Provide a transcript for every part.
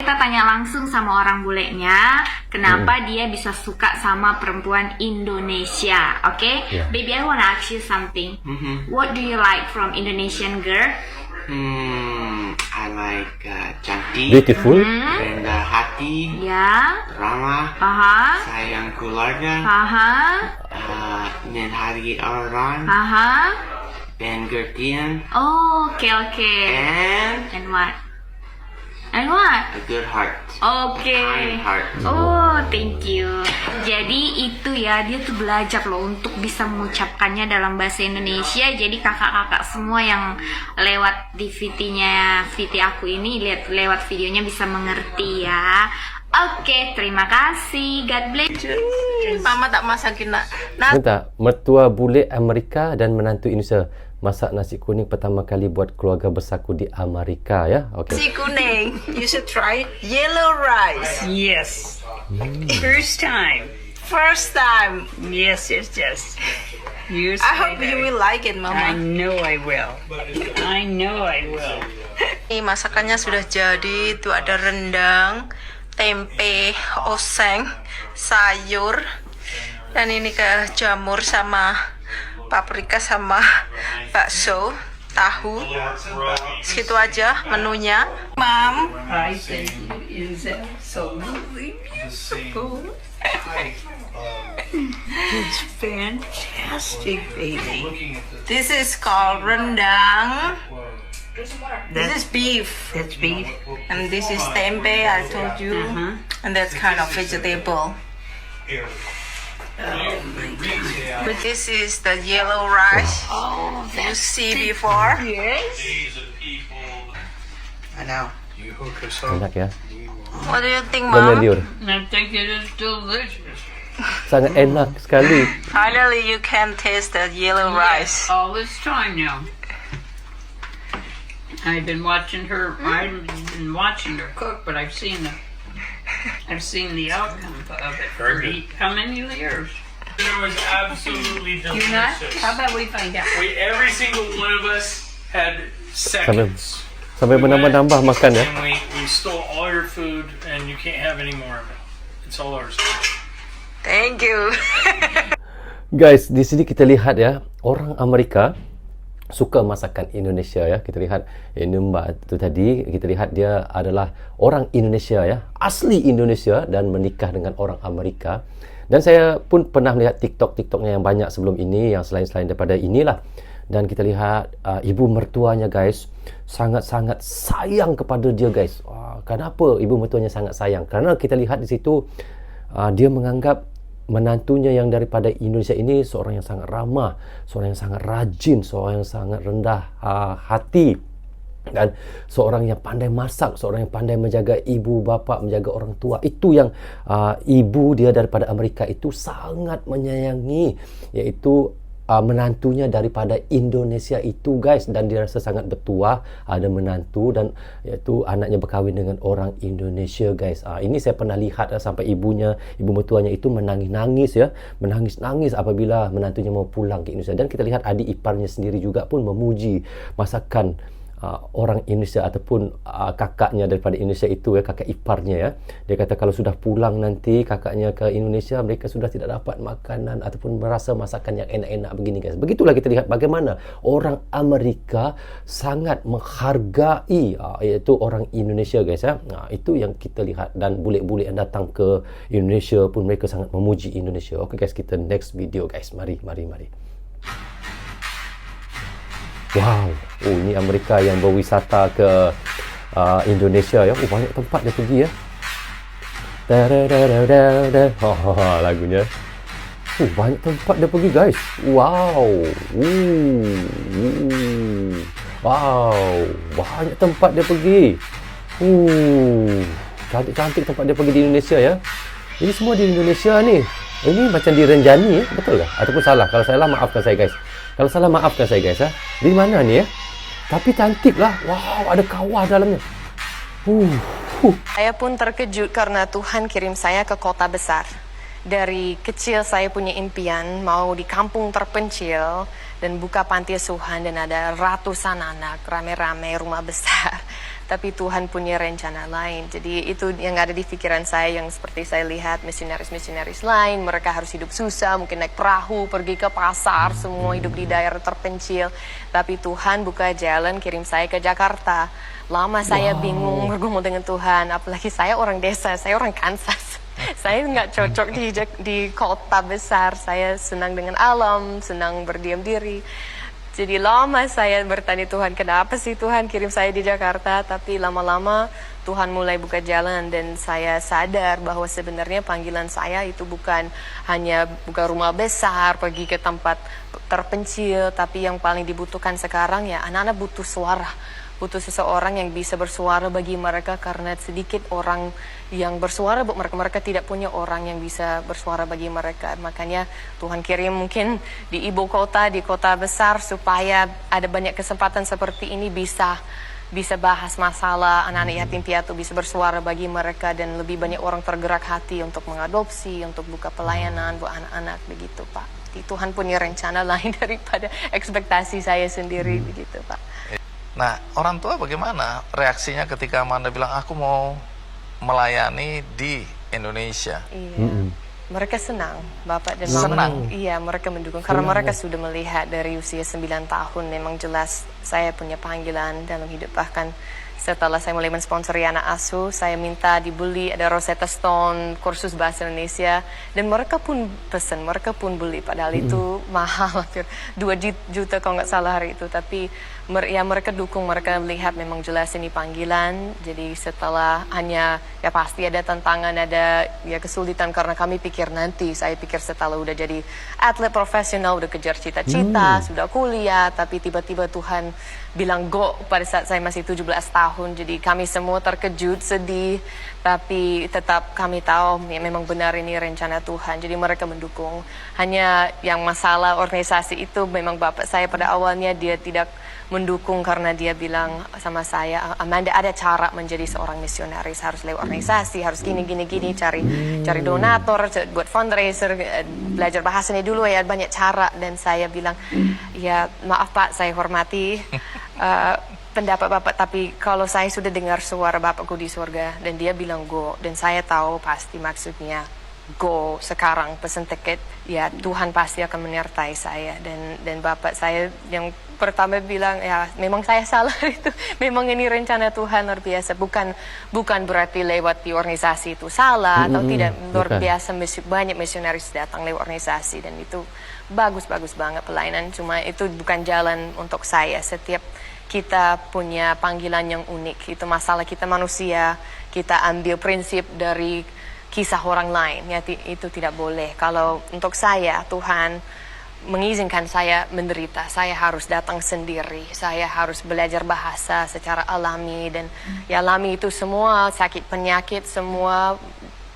kita tanya langsung sama orang bulenya, kenapa dia bisa suka sama perempuan Indonesia, oke? Yeah. Baby, I wanna ask you something. What do you like from Indonesian girl? I like cantik, Beautiful. rendah hati, Ya, ramah, sayang keluarga, menghargai orang, pengertian, Oh, oke. and And what? And what? a good heart. Oke. Kind heart. Oh, thank you. Jadi itu ya, dia tuh belajar loh untuk bisa mengucapkannya dalam bahasa Indonesia. Jadi kakak-kakak semua yang lewat di VT-nya VT aku ini, lihat lewat videonya bisa mengerti ya. Oke, terima kasih. God bless. Mama tak masakin nak. Minta mertua bule Amerika dan menantu Indonesia masak nasi kuning pertama kali buat keluarga besarku di Amerika ya. Okey. Nasi kuning. You should try yellow rice. Yes. First time. First time. Yes. You I hope you will like it, I Mama. know I will. I know I will. Ini masakannya sudah jadi. Itu ada rendang, tempe, oseng, sayur, dan ini ke jamur sama paprika sama bakso, tahu. Segitu aja menunya. Mam, I think it is absolutely beautiful. It's fantastic, baby. this is called rendang. This is beef. That's beef. And this is tempe, I told you. And that's kind of vegetable. But this is the yellow rice you see before. Yes. I know. Enak ya. What do you think, Dan Mom? liur. I think it is delicious. Sangat enak sekali. Finally, you can taste the yellow rice. All this time now. I've been watching her. I've been watching her cook, but I've seen the outcome of it for how many years? It was absolutely You not? delicious. How about we find out? Every single one of us had seconds. Sampai menambah-nambah makan ya. And we stole all your food, and you can't have any more of it. It's all ours. Thank you. Guys, di sini kita lihat ya, orang Amerika suka masakan Indonesia ya. Kita lihat ini Mbak itu tadi, kita lihat dia adalah orang Indonesia ya, asli Indonesia dan menikah dengan orang Amerika. Dan saya pun pernah melihat TikToknya yang banyak sebelum ini, yang selain daripada inilah. Dan kita lihat ibu mertuanya guys sangat-sangat sayang kepada dia guys. Kenapa ibu mertuanya sangat sayang? Kerana kita lihat di situ dia menganggap menantunya yang daripada Indonesia ini seorang yang sangat ramah, seorang yang sangat rajin, seorang yang sangat rendah hati, dan seorang yang pandai masak, seorang yang pandai menjaga ibu bapa, menjaga orang tua. Itu yang ibu dia daripada Amerika itu sangat menyayangi, iaitu menantunya daripada Indonesia itu guys. Dan dia rasa sangat bertuah ada menantu dan iaitu anaknya berkahwin dengan orang Indonesia guys. Ini saya pernah lihat sampai ibu mertuanya itu menangis ya, menangis apabila menantunya mau pulang ke Indonesia. Dan kita lihat adik iparnya sendiri juga pun memuji masakan orang Indonesia ataupun kakaknya daripada Indonesia itu ya, kakak iparnya ya. Dia kata kalau sudah pulang nanti kakaknya ke Indonesia, mereka sudah tidak dapat makanan ataupun merasa masakan yang enak-enak begini guys. Begitulah kita lihat bagaimana orang Amerika sangat menghargai iaitu orang Indonesia guys ya. Itu yang kita lihat, dan bule-bule yang datang ke Indonesia pun mereka sangat memuji Indonesia. Okay guys, kita next video guys. Mari. Wow, ini Amerika yang berwisata ke Indonesia ya. Banyak tempat dia pergi ya. Lagunya. Banyak tempat dia pergi guys. Wow. Wow, banyak tempat dia pergi. Cantik-cantik tempat dia pergi di Indonesia ya. Ini semua di Indonesia ni. Ini macam di Renjani ya, betul ke? Ataupun salah? Kalau salah maafkan saya guys. Kalau salah maafkan saya guys ya. Di mana ni ya? Tapi cantik lah. Wow, ada kawah dalamnya. Saya pun terkejut karena Tuhan kirim saya ke kota besar. Dari kecil saya punya impian mau di kampung terpencil dan buka panti asuhan dan ada ratusan anak, rame-rame, rumah besar. tapi Tuhan punya rencana lain. Jadi itu yang ada di pikiran saya, yang seperti saya lihat misionaris-misionaris lain, mereka harus hidup susah, mungkin naik perahu, pergi ke pasar, semua hidup di daerah terpencil. Tapi Tuhan buka jalan, kirim saya ke Jakarta. Lama saya bingung bergumul dengan Tuhan, apalagi saya orang desa, saya orang Kansas. Saya nggak cocok di kota besar, saya senang dengan alam, senang berdiam diri. Jadi lama saya bertanya Tuhan, kenapa sih Tuhan kirim saya di Jakarta? Tapi lama-lama Tuhan mulai buka jalan dan saya sadar bahwa sebenarnya panggilan saya itu bukan hanya buka rumah besar, pergi ke tempat terpencil, tapi yang paling dibutuhkan sekarang ya anak-anak butuh suara. Butuh seseorang yang bisa bersuara bagi mereka, karena sedikit orang yang bersuara buat mereka. Mereka tidak punya orang yang bisa bersuara bagi mereka. Makanya Tuhan kirim mungkin di ibu kota, di kota besar, supaya ada banyak kesempatan seperti ini bisa bahas masalah anak-anak yatim piatu, bisa bersuara bagi mereka, dan lebih banyak orang tergerak hati untuk mengadopsi, untuk buka pelayanan buat anak-anak, begitu Pak. Tuhan punya rencana lain daripada ekspektasi saya sendiri, begitu Pak. Nah, orang tua bagaimana reaksinya ketika Amanda bilang aku mau melayani di Indonesia? Iya. Mereka senang, Bapak dan Mama. Senang? Iya, mereka mendukung. Karena mereka sudah melihat dari usia 9 tahun, memang jelas saya punya panggilan dalam hidup. Bahkan setelah saya mulai mensponsori anak asuh, saya minta dibeli, ada Rosetta Stone, kursus bahasa Indonesia. Dan mereka pun pesan, mereka pun beli. Padahal itu mahal, hampir 2 juta kalau nggak salah hari itu. Tapi ya mereka dukung, mereka melihat memang jelas ini panggilan. Jadi setelah hanya, ya pasti ada tantangan, ada ya kesulitan, karena kami pikir nanti, saya pikir setelah udah jadi atlet profesional, udah kejar cita-cita, sudah kuliah, tapi tiba-tiba Tuhan bilang go pada saat saya masih 17 tahun. Jadi kami semua terkejut, sedih, tapi tetap kami tahu ya, memang benar ini rencana Tuhan. Jadi mereka mendukung. Hanya yang masalah organisasi itu, memang bapak saya pada awalnya dia tidak mendukung, karena dia bilang sama saya, Amanda, ada cara menjadi seorang misionaris, harus lewat organisasi, harus gini, cari donatur, buat fundraiser, belajar bahasanya dulu ya, banyak cara. Dan saya bilang, ya maaf Pak, saya hormati pendapat Bapak, tapi kalau saya sudah dengar suara Bapakku di surga, dan dia bilang go, dan saya tahu pasti maksudnya go sekarang, pesen tiket, ya Tuhan pasti akan menyertai saya. Dan Bapak saya yang pertama bilang, ya memang saya salah itu, memang ini rencana Tuhan luar biasa, bukan berarti lewat di organisasi itu salah atau tidak. Luar biasa, banyak misionaris datang lewat organisasi, dan itu bagus banget pelayanan. Cuma itu bukan jalan untuk saya. Setiap kita punya panggilan yang unik, itu masalah kita manusia, kita ambil prinsip dari kisah orang lain, ya itu tidak boleh. Kalau untuk saya, Tuhan mengizinkan saya menderita, saya harus datang sendiri, saya harus belajar bahasa secara alami, dan ya alami itu semua sakit penyakit semua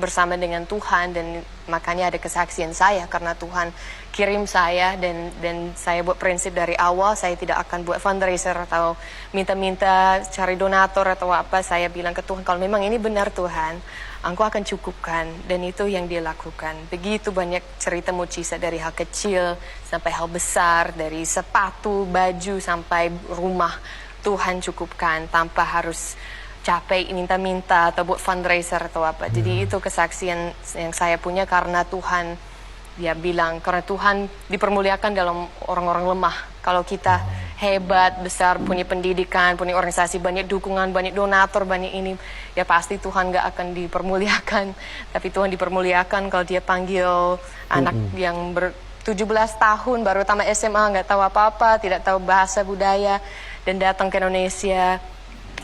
bersama dengan Tuhan. Dan makanya ada kesaksian saya, karena Tuhan kirim saya, dan saya buat prinsip dari awal, saya tidak akan buat fundraiser atau minta cari donatur atau apa. Saya bilang ke Tuhan, kalau memang ini benar Tuhan, Engkau akan cukupkan, dan itu yang dia lakukan. Begitu banyak cerita mujizat, dari hal kecil sampai hal besar, dari sepatu, baju sampai rumah, Tuhan cukupkan tanpa harus capek minta-minta atau buat fundraiser atau apa. Jadi itu kesaksian yang saya punya, karena Tuhan dia bilang, karena Tuhan dipermuliakan dalam orang-orang lemah. Kalau kita hebat, besar, punya pendidikan, punya organisasi, banyak dukungan, banyak donatur, banyak ini, ya pasti Tuhan gak akan dipermuliakan. Tapi Tuhan dipermuliakan kalau dia panggil anak yang 17 tahun, baru tamat SMA, gak tahu apa-apa, tidak tahu bahasa budaya, dan datang ke Indonesia.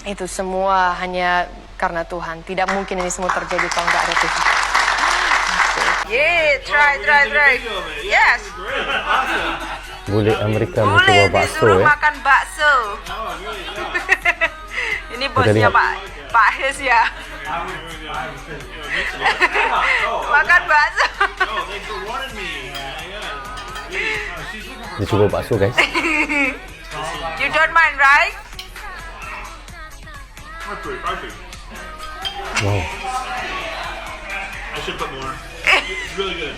Itu semua hanya karena Tuhan. Tidak mungkin ini semua terjadi kalau gak ada Tuhan. Yeah, try. Yes. Boleh Amerika Boleh mencoba bakso disuruh ya. makan bakso. Ini bosnya Pak Hes ya. Makan bakso. Dia coba bakso guys. You don't mind, right? Wow. I should put more. It's really good.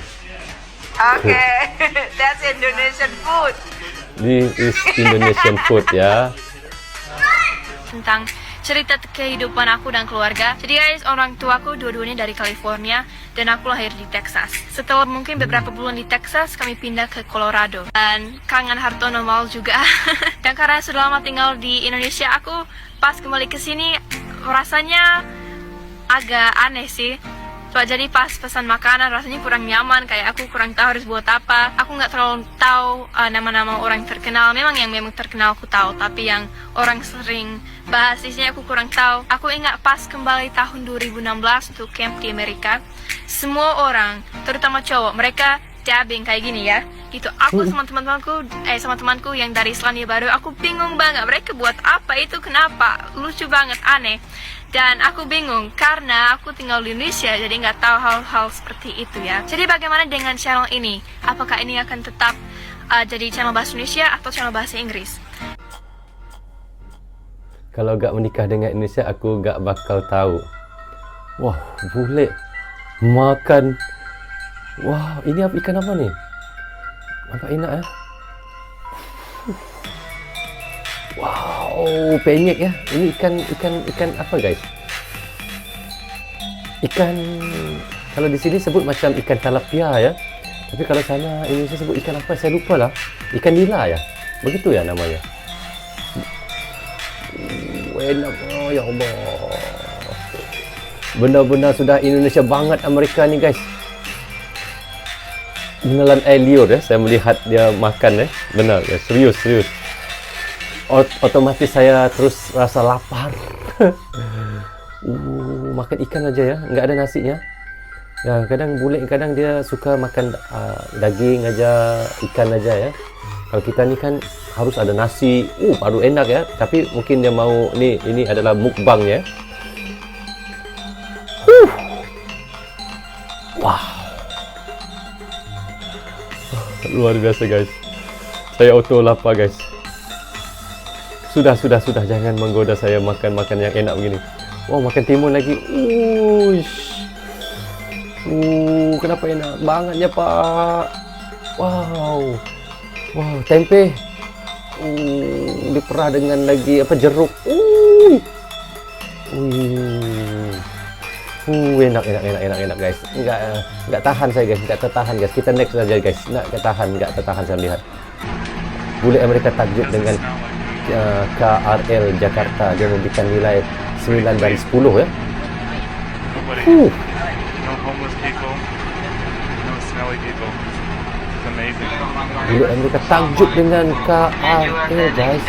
Okay, that's Indonesian food. This is Indonesian food ya. Tentang cerita kehidupan aku dan keluarga. Jadi guys, orang tuaku dua-duanya dari California dan aku lahir di Texas. Setelah mungkin beberapa bulan di Texas, kami pindah ke Colorado. Dan kangen Hartono Mall juga. Dan karena sudah lama tinggal di Indonesia, aku pas kembali ke sini rasanya agak aneh sih. Jadi pas pesan makanan rasanya kurang nyaman, kayak aku kurang tahu harus buat apa. Aku nggak terlalu tahu nama-nama orang terkenal. Memang terkenal aku tahu, tapi yang orang sering bahas isinya aku kurang tahu. Aku ingat pas kembali tahun 2016 untuk camp di Amerika, semua orang, terutama cowok, mereka dubbing kayak gini ya. Gitu. Aku sama temanku yang dari Selandia Baru, aku bingung banget mereka buat apa itu, kenapa, lucu banget, aneh. Dan aku bingung karena aku tinggal di Indonesia, jadi nggak tahu hal-hal seperti itu ya. Jadi bagaimana dengan channel ini? Apakah ini akan tetap jadi channel bahasa Indonesia atau channel bahasa Inggris? Kalau gak menikah dengan Indonesia, aku gak bakal tahu. Wah, bule makan. Wah, ini ikan apa nih? Apa enak ya? Wow, penyek ya. Ini ikan apa guys? Ikan, kalau di sini sebut macam ikan tilapia ya. Tapi kalau sana Indonesia sebut ikan apa? Saya lupa lah. Ikan nila ya. Begitu ya namanya. Enak, oh ya Allah. Benar-benar sudah Indonesia banget Amerika ni guys. Menelan air liur ya. Saya melihat dia makan ya. Benar ya, serius. Otomatis saya terus rasa lapar. Makan ikan aja ya, nggak ada nasinya. Ya, kadang bule kadang dia suka makan daging aja, ikan aja ya. Kalau kita ni kan harus ada nasi, baru enak ya. Tapi mungkin dia mau ini adalah mukbang ya. Wow, luar biasa guys. Saya auto lapar guys. Sudah, jangan menggoda saya makan yang enak begini. Wow, makan timun lagi. Kenapa enak bangetnya Pak? Wow, tempe. Diperah dengan lagi jeruk. Enak guys. Enggak tahan saya guys, enggak tertahan guys. Kita next saja guys. Enggak tertahan saya lihat. Bule Amerika takjub dengan KRL Jakarta. Dia memberikan nilai 9 dari 10 ya. No homeless people, no smelly people. It's amazing. Bule Amerika takjub dengan KRL guys.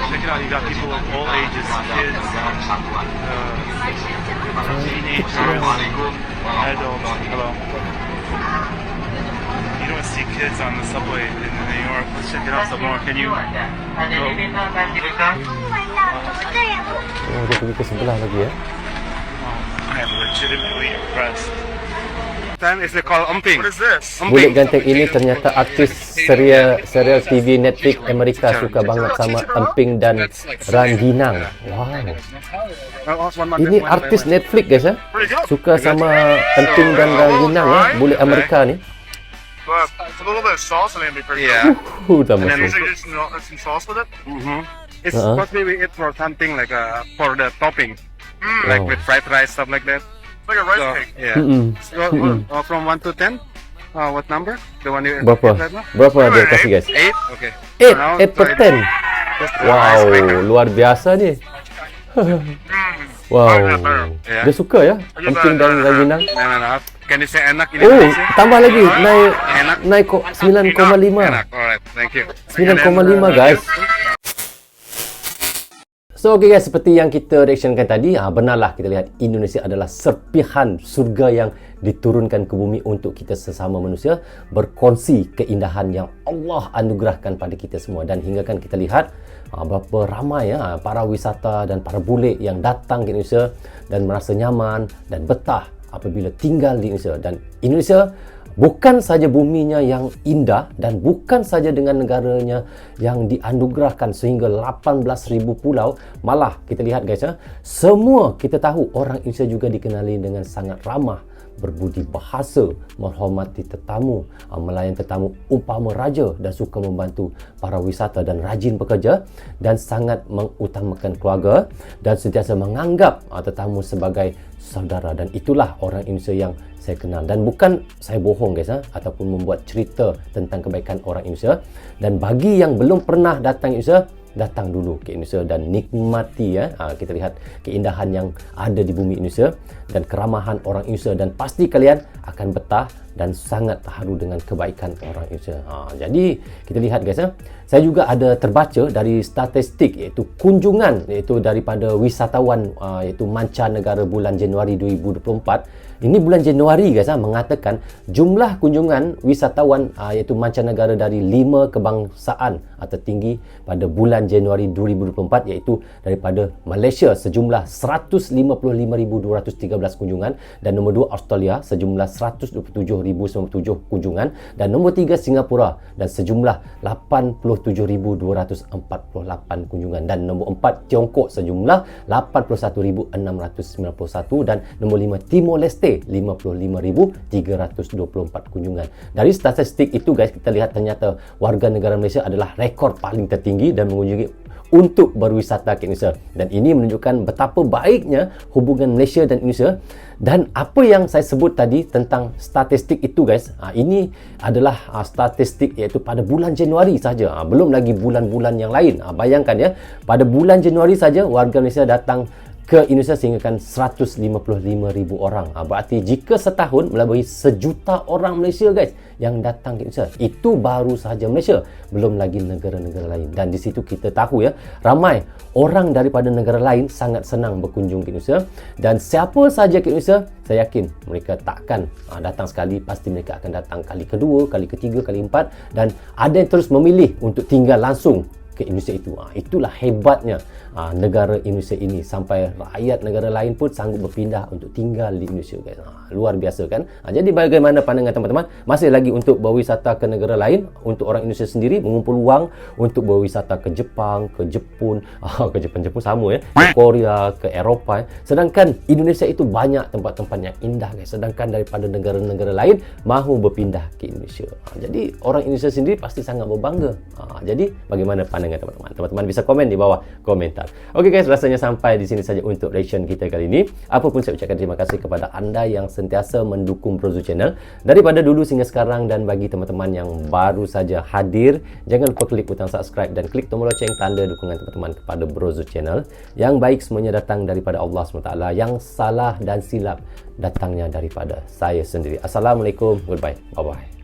Check it out, you got people of all ages, kids, teenagers, adults. Hello. You don't see kids on the subway in New York. Let's check it out some more. Can you go? Dia pergi ke sebelah lagi ya. I am legitimately impressed. Then is it called Umping? What is this? Bule ganteng ini ternyata artis serial TV Netflix Amerika, suka banget sama emping dan rangginang. Wow. Ini artis Netflix guys ya. Suka sama emping dan rangginang ya, bule Amerika ni. But it's a little bit of sauce and it'll be pretty Yeah. And then usually just some sauce with it. It's supposed to be it for something like for the topping, like with fried rice stuff like that. It's like a rice cake. Yeah. So, from 1 to 10, what number? The one you Berapa dia kasih guys? 8. Okay. 8 per 10. Wow, luar biasa ni. Wow. Dia suka ya emping dan rangginang. Can you say enak ini? Tambah lagi naik 9,5. Enak. Alright, thank you. 9,5 guys. So okay guys, seperti yang kita reactionkan tadi, benarlah kita lihat Indonesia adalah serpihan surga yang diturunkan ke bumi untuk kita sesama manusia berkongsi keindahan yang Allah anugerahkan pada kita semua. Dan hinggakan kita lihat berapa ramai para wisata dan para bule yang datang ke Indonesia dan merasa nyaman dan betah apabila tinggal di Indonesia. Dan Indonesia Bukan saja buminya yang indah dan bukan saja dengan negaranya yang dianugerahkan sehingga 18,000 pulau, malah kita lihat guys ya, semua kita tahu orang Indonesia juga dikenali dengan sangat ramah, berbudi bahasa, menghormati tetamu, melayan tetamu umpama raja dan suka membantu para wisata dan rajin bekerja dan sangat mengutamakan keluarga dan sentiasa menganggap tetamu sebagai saudara, dan itulah orang Indonesia yang saya kenal. Dan bukan saya bohong guys ataupun membuat cerita tentang kebaikan orang Indonesia. Dan bagi yang belum pernah datang Indonesia, datang dulu ke Indonesia dan nikmati kita lihat keindahan yang ada di bumi Indonesia dan keramahan orang Indonesia, dan pasti kalian akan betah dan sangat terharu dengan kebaikan orang Indonesia. Jadi kita lihat guys saya juga ada terbaca dari statistik iaitu kunjungan iaitu daripada wisatawan iaitu mancanegara bulan Januari 2024. Ini bulan Januari guys mengatakan jumlah kunjungan wisatawan iaitu mancanegara dari 5 kebangsaan tertinggi pada bulan Januari 2024 iaitu daripada Malaysia sejumlah 155,213 kunjungan, dan nombor 2 Australia sejumlah 127,097 kunjungan, dan nombor 3 Singapura dan sejumlah 87,248 kunjungan, dan nombor 4 Tiongkok sejumlah 81,691, dan nombor 5 Timor Leste 55,324 kunjungan. Dari statistik itu guys, kita lihat ternyata warga negara Malaysia adalah rekor paling tertinggi dan mengunjungi untuk berwisata ke Indonesia, dan ini menunjukkan betapa baiknya hubungan Malaysia dan Indonesia. Dan apa yang saya sebut tadi tentang statistik itu guys, ini adalah statistik iaitu pada bulan Januari saja, belum lagi bulan-bulan yang lain. Bayangkan ya, pada bulan Januari saja warga Malaysia datang ke Indonesia sehinggakan 155,000 orang. Berarti jika setahun melampaui 1 juta orang Malaysia guys yang datang ke Indonesia. Itu baru sahaja Malaysia, belum lagi negara-negara lain. Dan di situ kita tahu ya, ramai orang daripada negara lain sangat senang berkunjung ke Indonesia, dan siapa saja ke Indonesia, saya yakin mereka takkan datang sekali, pasti mereka akan datang kali kedua, kali ketiga, kali empat, dan ada yang terus memilih untuk tinggal langsung ke Indonesia itu. Itulah hebatnya negara Indonesia ini, sampai rakyat negara lain pun sanggup berpindah untuk tinggal di Indonesia guys. Luar biasa kan. Jadi bagaimana pandangan teman-teman? Masih lagi untuk berwisata ke negara lain, untuk orang Indonesia sendiri mengumpul wang untuk berwisata ke Jepang, ke Jepun, ke Jepun sama ya, ke Korea, ke Eropah. Sedangkan Indonesia itu banyak tempat-tempat yang indah guys, sedangkan daripada negara-negara lain mahu berpindah ke Indonesia. Jadi orang Indonesia sendiri pasti sangat berbangga. Jadi bagaimana pandangan teman-teman? Teman-teman bisa komen di bawah komentar. Okey guys, rasanya sampai di sini saja untuk reaction kita kali ini. Apapun saya ucapkan terima kasih kepada anda yang sentiasa mendukung Brozo Channel daripada dulu sehingga sekarang, dan bagi teman-teman yang baru saja hadir, jangan lupa klik butang subscribe dan klik tombol loceng tanda dukungan teman-teman kepada Brozo Channel. Yang baik semuanya datang daripada Allah SWT, yang salah dan silap datangnya daripada saya sendiri. Assalamualaikum, goodbye, bye-bye.